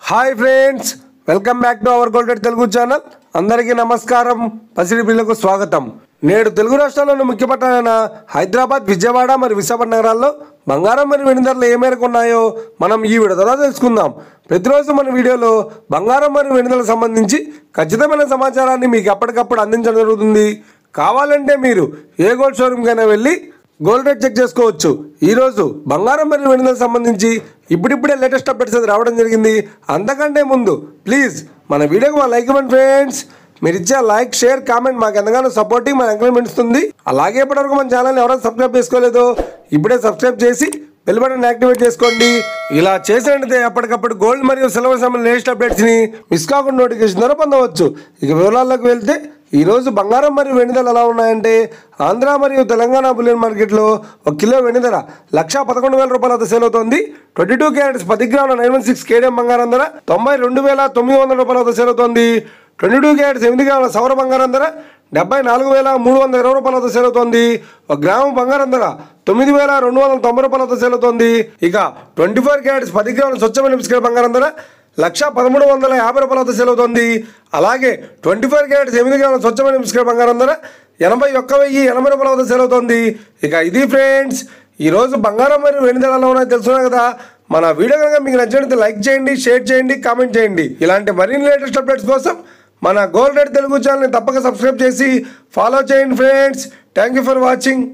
Hi friends, welcome back to our golden Telugu channel. అందరికీ నమస్కారం. పసిడి పిల్లకు స్వాగతం. నేడు తెలుగు రాష్ట్రాల్లోని ముఖ్య పట్టణాలైన హైదరాబాద్, విజయవాడ మరియు విశాఖపట్నం నగరాల్లో బంగారం మరియు వెండి ధరలు ఏ మేరకు ఉన్నాయో మనం ఈ వీడియో ద్వారా తెలుసుకుందాం. ప్రతిరోజు మన వీడియోలో బంగారం మరియు వెండి ధరలకు సంబంధించి ఖచ్చితమైన సమాచారాన్ని మీకు ఎప్పటికప్పుడు అందించడం జరుగుతుంది. కావాలంటే మీరు ఏ గోల్డ్ షోరూమ్కైనా వెళ్ళి గోల్డ్ రేట్ చెక్ చేసుకోవచ్చు. ఈరోజు బంగారం మరియు వెండి ధరలకు సంబంధించి ఇప్పుడిప్పుడే లేటెస్ట్ అప్డేట్స్ అయితే రావడం జరిగింది. అంతకంటే ముందు ప్లీజ్ మన వీడియోకి మా లైక్ ఇవ్వండి ఫ్రెండ్స్. మీరు ఇచ్చే లైక్, షేర్, కామెంట్ మాకు ఎంతగానో సపోర్టింగ్, మన ఎంకరేజ్మెంట్ ఇస్తుంది. అలాగే ఇప్పటివరకు మన ఛానల్ని ఎవరైనా సబ్స్క్రైబ్ చేసుకోలేదో ఇప్పుడే సబ్స్క్రైబ్ చేసి బెల్ బటన్ యాక్టివేట్ చేసుకోండి. ఇలా చేసినట్లయితే ఎప్పటికప్పుడు గోల్డ్ మరియు సిల్వర్ సంబంధించిన లేటెస్ట్ అప్డేట్స్ని మిస్ కాకుండా నోటిఫికేషన్ ద్వారా పొందవచ్చు. ఇక వివరాల్లోకి వెళ్తే ఈరోజు బంగారం మరియు వెండి ధరలు ఎలా ఉన్నాయంటే, ఆంధ్ర మరియు తెలంగాణ బులియన్ మార్కెట్లో 1 కిలో వెండి ధర 1,11,000 రూపాయల వద్ద సేల్ అవుతోంది. 22 క్యారెట్స్ 10 గ్రాముల 916 కేడియం బంగారం ధర 92,900 రూపాయల వద్ద సేల్ అవుతోంది. 22 క్యారెట్స్ 8 గ్రాముల సౌర బంగారం ధర 74,320 రూపాయల వద్ద సేల్ అవుతోంది. 1 గ్రాము బంగారం ధర 9,290 రూపాయల వద్ద సేల్ అవుతోంది. ఇక 24 క్యారెట్స్ 10 గ్రాముల స్వచ్ఛమైన బిస్కెట్ బంగారం ధర 1,1350 రూపాయల వద్ద సేల్ అవుతోంది. అలాగే 24 క్యారెట్స్ 8 గ్రాముల స్వచ్ఛమైన బిస్కెట్ బంగారం ధర 81,080 రూపాయల వద్ద సేల్ అవుతోంది. ఇక ఇది ఫ్రెండ్స్, ఈరోజు బంగారం మరియు వెండి ధరలు ఉన్నాయో తెలుసుకున్నాం కదా. మన వీడియో కనుక మీకు నచ్చినట్లయితే లైక్ చేయండి, షేర్ చేయండి, కామెంట్ చేయండి. ఇలాంటి మరిన్ని లేటెస్ట్ అప్డేట్స్ కోసం మన గోల్డ్ రేట్ తెలుగు ఛానల్ని తప్పక సబ్స్క్రైబ్ చేసి ఫాలో చేయండి friends. Thank you for watching.